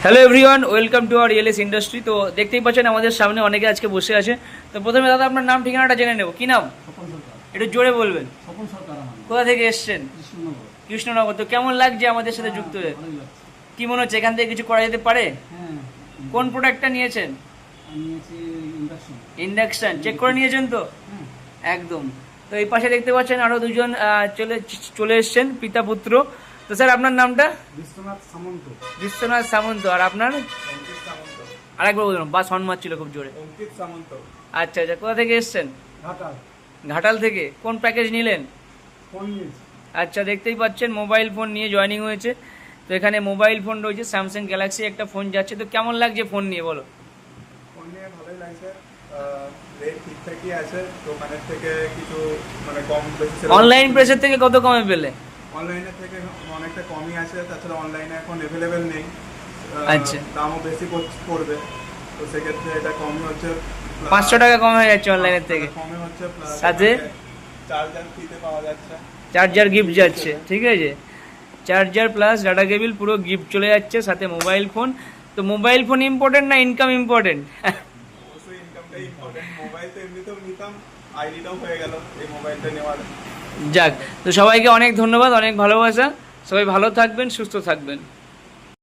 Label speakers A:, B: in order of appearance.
A: Hello everyone, welcome to our real industry. তো দেখতেই পাচ্ছেন আমাদের সামনে অনেকে আজকে বসে আছে। তো প্রথমে দাদা আপনার নাম ঠিকানাটা জেনে নেব। কি নাম? একটু জোরে বলবেন। কোথা থেকে এসছেন? কৃষ্ণনগর। তো কেমন লাগছে আমাদের সাথে যুক্ত হয়ে? কি মনে হচ্ছে এখান থেকে কিছু করা যেতে পারে? কোন প্রোডাক্টটা নিয়েছেন? ইন্ডাকশন চেক করে নিয়েছেন তো? একদম। তো এই পাশে দেখতে পাচ্ছেন আরো দুজন চলে এসছেন, পিতা পুত্র। তো স্যার আপনার নামটা? বিশ্বনাথ সামন্ত। আর আপনার? আরেকবার বলুন, বা সম্মান ছিল খুব জোরে। আচ্ছা আচ্ছা, কোথা থেকে এসছেন? ঘাটাল থেকে। কোন প্যাকেজ নিলেন? আচ্ছা, দেখতেই পাচ্ছেন মোবাইল ফোন নিয়ে জয়েনিং হয়েছে। তো এখানে মোবাইল ফোন রয়েছে, স্যামসাং গ্যালাক্সি একটা ফোন যাচ্ছে। তো কেমন লাগছে ফোন নিয়ে বলো?
B: ফোন নিয়ে ভালোই লাগছে। রেট ঠিকঠাকই আছে, দোকানের থেকে কিছু মানে কম বেশি।
A: অনলাইন প্রাইসের থেকে কত কমে পেলে?
B: অনলাইনের থেকে অনেকটা কমই আছে, তাছাড়া অনলাইনে এখন অ্যাভেলেবেল নেই।
A: আচ্ছা,
B: দামও বেশি পড়বে, তো সেক্ষেত্রে এটা কমই হচ্ছে।
A: 500 টাকা কম হয়ে যাচ্ছে অনলাইনের থেকে।
B: কমে হচ্ছে,
A: সাথে
B: চার্জার ফ্রিতে পাওয়া যাচ্ছে,
A: চার্জার গিফট যাচ্ছে। ঠিক আছে, চার্জার প্লাস ডাটা কেবিল পুরো গিফট চলে যাচ্ছে, সাথে মোবাইল ফোন। তো মোবাইল ফোন ইম্পর্টেন্ট না ইনকাম ইম্পর্টেন্ট?
B: অবশ্যই ইনকামটাই ইম্পর্টেন্ট। মোবাইল তো এমনিতেও নিতাম, আইডিটাও হয়ে গেল এই মোবাইলটা নেওয়ার।
A: যাক, তো সবাইকে অনেক ধন্যবাদ, অনেক ভালোবাসা। সবাই ভালো থাকবেন, সুস্থ থাকবেন।